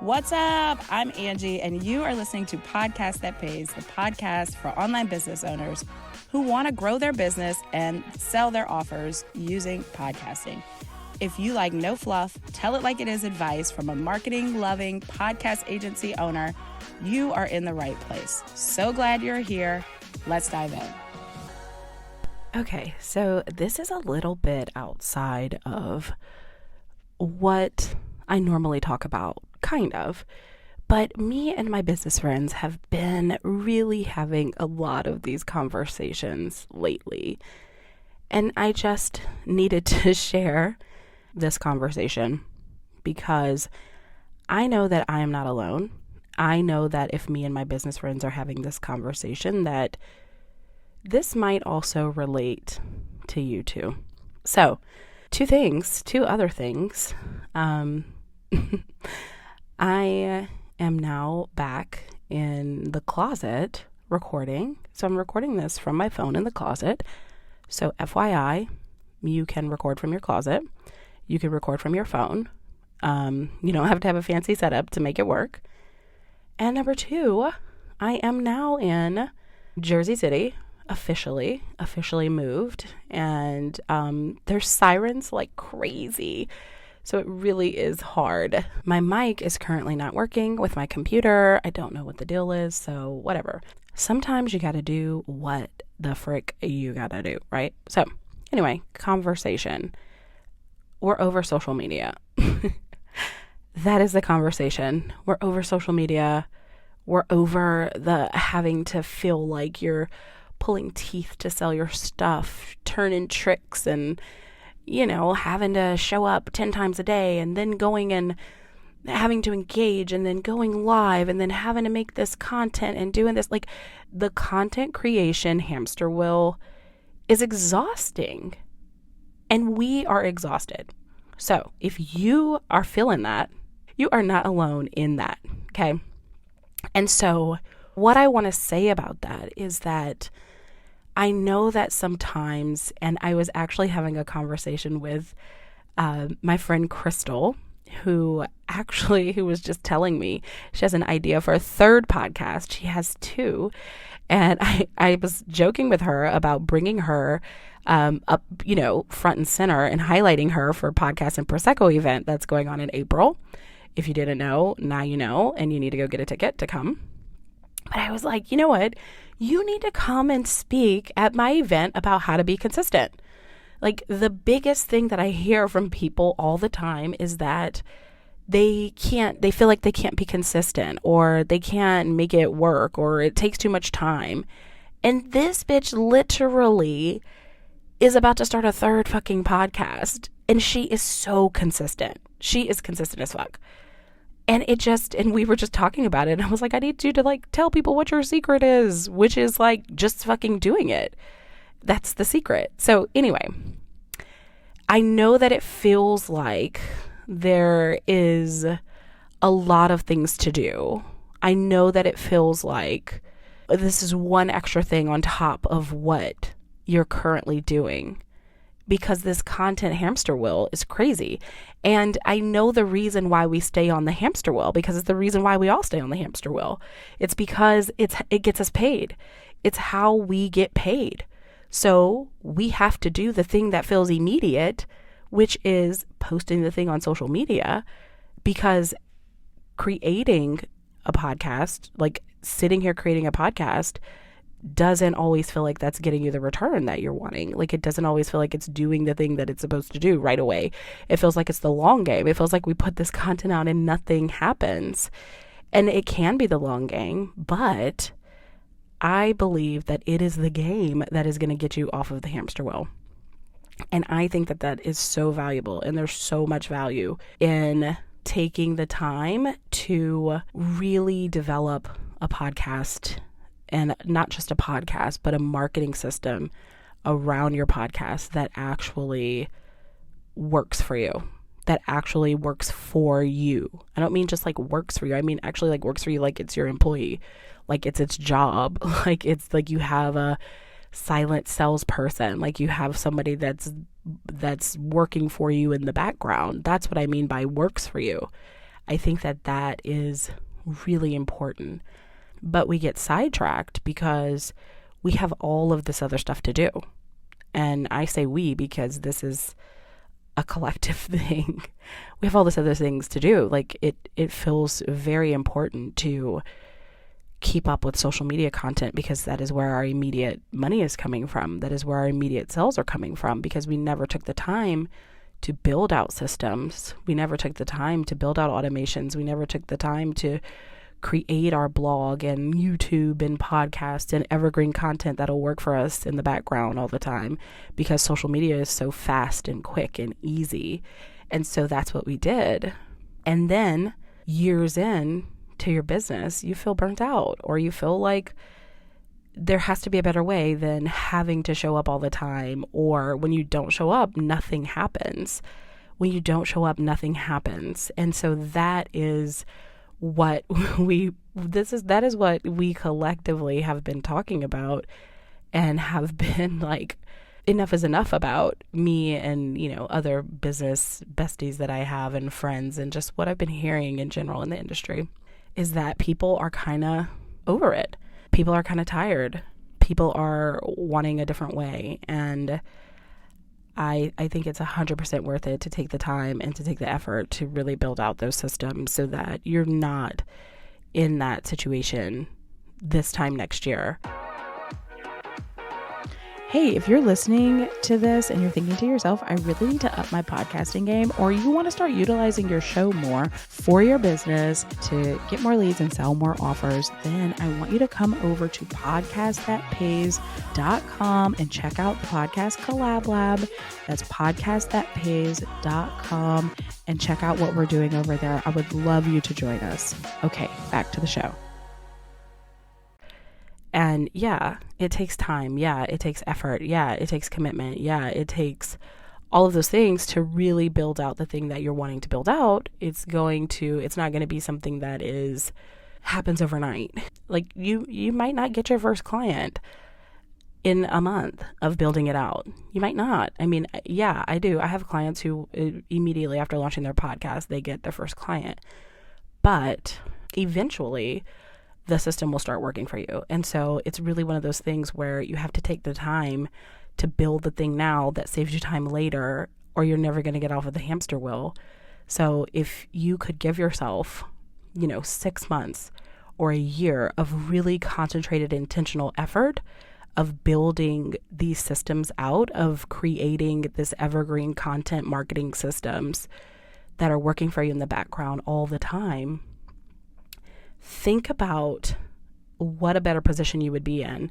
What's up? I'm Angie, and you are listening to Podcast That Pays, the podcast for online business owners who want to grow their business and sell their offers using podcasting. If you like no fluff, tell it like it is advice from a marketing-loving podcast agency owner, you are in the right place. So glad you're here. Let's dive in. Okay, so this is a little bit outside of what I normally talk about, kind of. But me and my business friends have been really having a lot of these conversations lately. And I just needed to share this conversation because I know that I am not alone. I know that if me and my business friends are having this conversation, that this might also relate to you too. So, two other things. I am now back in the closet recording. So I'm recording this from my phone in the closet. So FYI, you can record from your closet. You can record from your phone. You don't have to have a fancy setup to make it work. And number two, I am now in Jersey City, officially moved. And there's sirens like crazy. So it really is hard. My mic is currently not working with my computer. I don't know what the deal is, so whatever. Sometimes you gotta do what the frick you gotta do, right? So anyway, conversation. We're over social media. That is the conversation. We're over social media. We're over the having to feel like you're pulling teeth to sell your stuff, turning tricks and having to show up 10 times a day and then going and having to engage and then going live and then having to make this content and doing this. Like, the content creation hamster wheel is exhausting, and we are exhausted. So if you are feeling that, you are not alone in that. Okay. And so what I want to say about that is that I know that sometimes, and I was actually having a conversation with my friend Crystal, who was just telling me she has an idea for a third podcast. She has two. And I was joking with her about bringing her up, front and center and highlighting her for Podcast and Prosecco event that's going on in April. If you didn't know, now you know, and you need to go get a ticket to come. But I was like, you know what? You need to come and speak at my event about how to be consistent. Like, the biggest thing that I hear from people all the time is that they feel like they can't be consistent, or they can't make it work, or it takes too much time. And this bitch literally is about to start a third fucking podcast. And she is so consistent. She is consistent as fuck. And we were just talking about it. And I was like, I need you to tell people what your secret is, which is just fucking doing it. That's the secret. So anyway, I know that it feels like there is a lot of things to do. I know that it feels like this is one extra thing on top of what you're currently doing, because this content hamster wheel is crazy. And I know the reason why we stay on the hamster wheel, because it's the reason why we all stay on the hamster wheel. It's because it gets us paid. It's how we get paid. So we have to do the thing that feels immediate, which is posting the thing on social media, because creating a podcast, sitting here creating a podcast, doesn't always feel like that's getting you the return that you're wanting. It doesn't always feel like it's doing the thing that it's supposed to do right away. It feels like it's the long game. It feels like we put this content out and nothing happens. And it can be the long game, but I believe that it is the game that is going to get you off of the hamster wheel. And I think that that is so valuable. And there's so much value in taking the time to really develop a podcast, and not just a podcast, but a marketing system around your podcast that actually works for you, that actually works for you. I don't mean just works for you. I mean actually works for you, like it's your employee, like it's its job, like it's like you have a silent salesperson, like you have somebody that's working for you in the background. That's what I mean by works for you. I think that that is really important. But we get sidetracked because we have all of this other stuff to do. And I say we because this is a collective thing. We have all this other things to do. Like it feels very important to keep up with social media content because that is where our immediate money is coming from. That is where our immediate sales are coming from, because we never took the time to build out systems. We never took the time to build out automations. We never took the time to create our blog and YouTube and podcast and evergreen content that'll work for us in the background all the time, because social media is so fast and quick and easy. And so that's what we did. And then years in to your business, you feel burnt out, or you feel like there has to be a better way than having to show up all the time. Or when you don't show up, nothing happens. When you don't show up, nothing happens. And so that is what that is what we collectively have been talking about and have been like, enough is enough about, me and, other business besties that I have and friends, and just what I've been hearing in general in the industry is that people are kind of over it. People are kind of tired. People are wanting a different way. And I think it's 100% worth it to take the time and to take the effort to really build out those systems so that you're not in that situation this time next year. Hey, if you're listening to this and you're thinking to yourself, I really need to up my podcasting game, or you want to start utilizing your show more for your business to get more leads and sell more offers, then I want you to come over to podcastthatpays.com and check out the Podcast Collab Lab. That's podcastthatpays.com and check out what we're doing over there. I would love you to join us. Okay, back to the show. And yeah, it takes time. Yeah, it takes effort. Yeah, it takes commitment. Yeah, it takes all of those things to really build out the thing that you're wanting to build out. It's not going to be something that happens overnight. Like you might not get your first client in a month of building it out. You might not. I mean, yeah, I do. I have clients who immediately after launching their podcast, they get their first client. But eventually the system will start working for you. And so it's really one of those things where you have to take the time to build the thing now that saves you time later, or you're never going to get off of the hamster wheel. So if you could give yourself, 6 months or a year of really concentrated, intentional effort of building these systems out, of creating this evergreen content marketing systems that are working for you in the background all the time, think about what a better position you would be in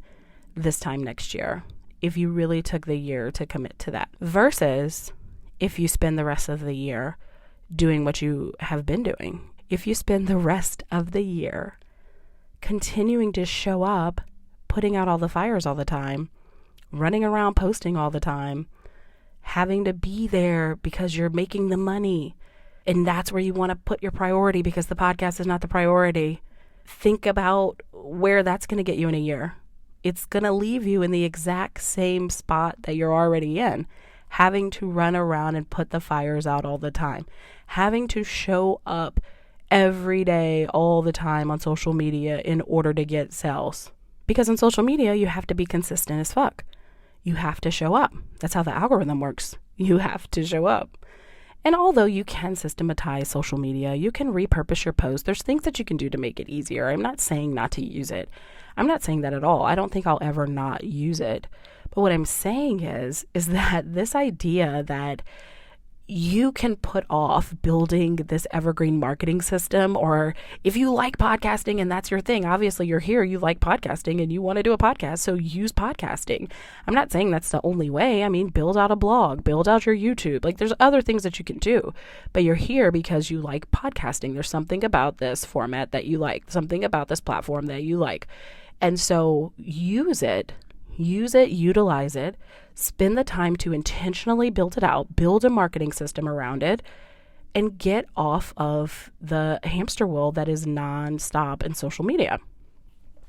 this time next year if you really took the year to commit to that, versus if you spend the rest of the year doing what you have been doing. If you spend the rest of the year continuing to show up, putting out all the fires all the time, running around posting all the time, having to be there because you're making the money, and that's where you want to put your priority because the podcast is not the priority. Think about where that's going to get you in a year. It's going to leave you in the exact same spot that you're already in, having to run around and put the fires out all the time, having to show up every day, all the time on social media in order to get sales. Because on social media, you have to be consistent as fuck. You have to show up. That's how the algorithm works. You have to show up. And although you can systematize social media, you can repurpose your posts. There's things that you can do to make it easier. I'm not saying not to use it. I'm not saying that at all. I don't think I'll ever not use it. But what I'm saying is that this idea that you can put off building this evergreen marketing system, or if you like podcasting and that's your thing, obviously you're here, you like podcasting and you want to do a podcast, so use podcasting. I'm not saying that's the only way. I mean, build out a blog, build out your YouTube. Like, there's other things that you can do, but you're here because you like podcasting. There's something about this format that you like, something about this platform that you like. And so use it, utilize it, spend the time to intentionally build it out, build a marketing system around it, and get off of the hamster wheel that is nonstop in social media.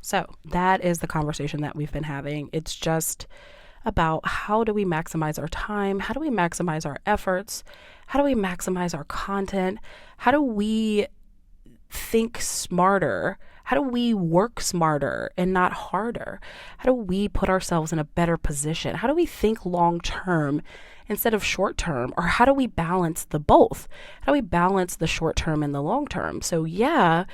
So that is the conversation that we've been having. It's just about how do we maximize our time? How do we maximize our efforts? How do we maximize our content? How do we think smarter? How do we work smarter and not harder? How do we put ourselves in a better position? How do we think long term instead of short term? Or how do we balance the both? How do we balance the short term and the long term? So yeah,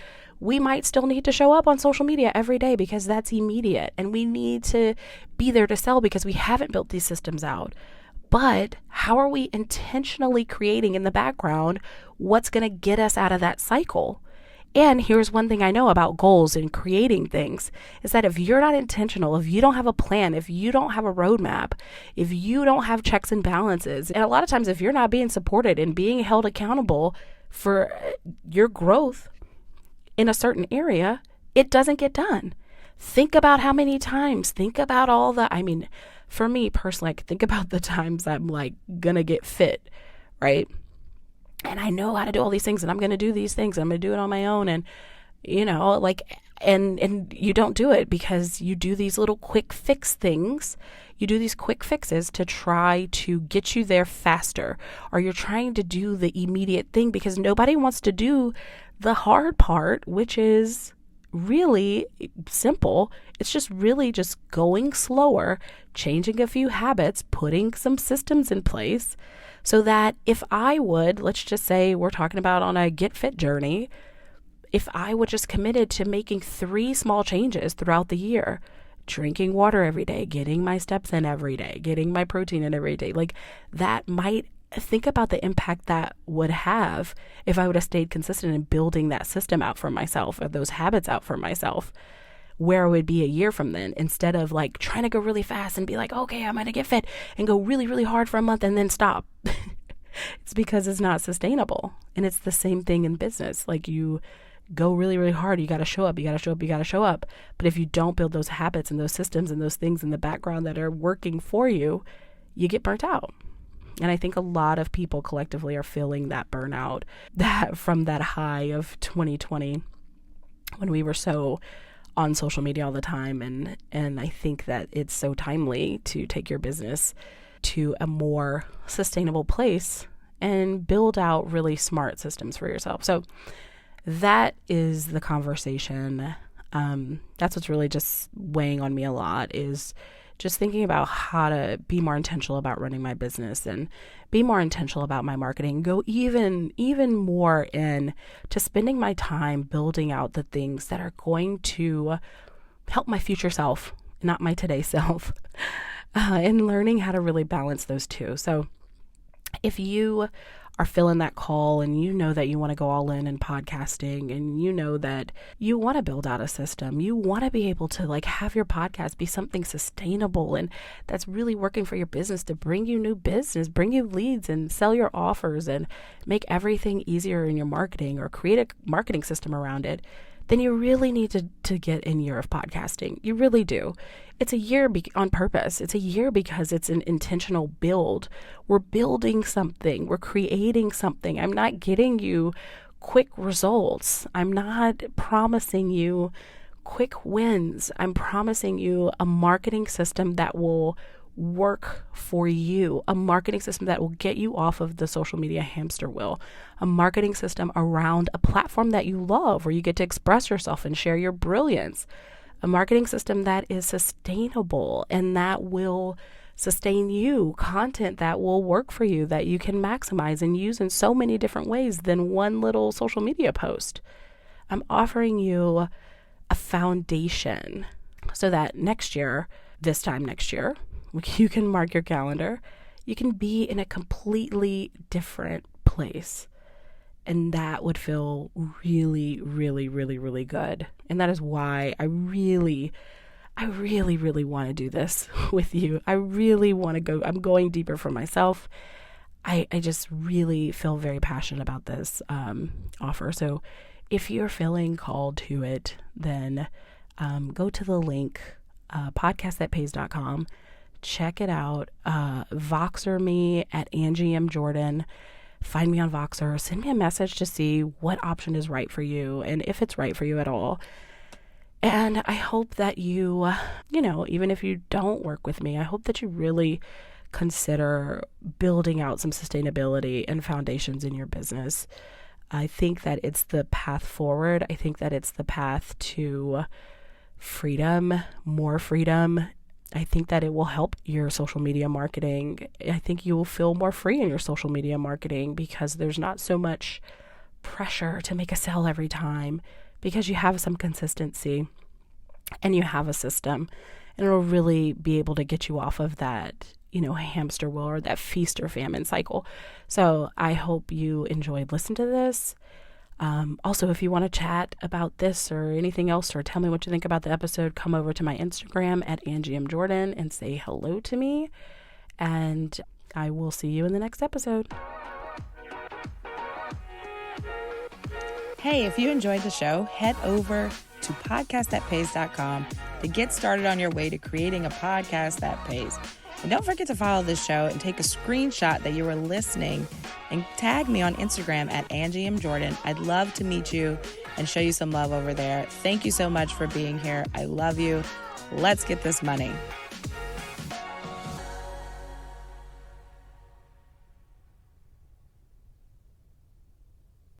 we might still need to show up on social media every day because that's immediate, and we need to be there to sell because we haven't built these systems out. But how are we intentionally creating in the background what's going to get us out of that cycle? And here's one thing I know about goals and creating things is that if you're not intentional, if you don't have a plan, if you don't have a roadmap, if you don't have checks and balances, and a lot of times if you're not being supported and being held accountable for your growth in a certain area, it doesn't get done. Think about how many times, think about all the, for me personally, I can think about the times I'm like gonna get fit, right? And I know how to do all these things, and I'm going to do these things. I'm going to do it on my own. And, and you don't do it because you do these little quick fix things. You do these quick fixes to try to get you there faster, or you're trying to do the immediate thing because nobody wants to do the hard part, which is really simple. It's just really just going slower, changing a few habits, putting some systems in place. So that if I would, let's just say we're talking about on a get fit journey, if I would just committed to making 3 small changes throughout the year, drinking water every day, getting my steps in every day, getting my protein in every day, like that might, think about the impact that would have if I would have stayed consistent in building that system out for myself, or those habits out for myself, where it would be a year from then, instead of like trying to go really fast and be like, okay, I'm going to get fit and go really, really hard for a month and then stop. It's because it's not sustainable. And it's the same thing in business. Like you go really, really hard. You got to show up, you got to show up, you got to show up. But if you don't build those habits and those systems and those things in the background that are working for you, you get burnt out. And I think a lot of people collectively are feeling that burnout that from that high of 2020 when we were so on social media all the time. And I think that it's so timely to take your business to a more sustainable place and build out really smart systems for yourself. So that is the conversation. That's what's really just weighing on me a lot, is just thinking about how to be more intentional about running my business and be more intentional about my marketing, go even more in to spending my time building out the things that are going to help my future self, not my today self, and learning how to really balance those two. So if you are feeling that call and you know that you want to go all in podcasting, and you know that you want to build out a system, you want to be able to like have your podcast be something sustainable and that's really working for your business to bring you new business, bring you leads and sell your offers and make everything easier in your marketing, or create a marketing system around it, then you really need to get a year of podcasting. You really do. It's a year on purpose. It's a year because it's an intentional build. We're building something. We're creating something. I'm not getting you quick results. I'm not promising you quick wins. I'm promising you a marketing system that will work for you, a marketing system that will get you off of the social media hamster wheel, a marketing system around a platform that you love where you get to express yourself and share your brilliance, a marketing system that is sustainable and that will sustain you, content that will work for you, that you can maximize and use in so many different ways than one little social media post. I'm offering you a foundation so that next year, this time next year, you can mark your calendar, you can be in a completely different place. And that would feel really, really, really, really good. And that is why I really want to do this with you. I really want to go. I'm going deeper for myself. I just really feel very passionate about this offer. So if you're feeling called to it, then go to the link, podcastthatpays.com. Check it out. Voxer me at Angie M. Jordan. Find me on Voxer. Send me a message to see what option is right for you and if it's right for you at all. And I hope that you, even if you don't work with me, I hope that you really consider building out some sustainability and foundations in your business. I think that it's the path forward. I think that it's the path to freedom, more freedom. I think that it will help your social media marketing. I think you will feel more free in your social media marketing because there's not so much pressure to make a sale every time, because you have some consistency and you have a system, and it'll really be able to get you off of that, hamster wheel or that feast or famine cycle. So I hope you enjoyed listening to this. Also, if you want to chat about this or anything else, or tell me what you think about the episode, come over to my Instagram at AngieMJordan and say hello to me. And I will see you in the next episode. Hey, if you enjoyed the show, head over to podcastthatpays.com to get started on your way to creating a podcast that pays. And don't forget to follow this show and take a screenshot that you were listening and tag me on Instagram at AngieMJordan. I'd love to meet you and show you some love over there. Thank you so much for being here. I love you. Let's get this money.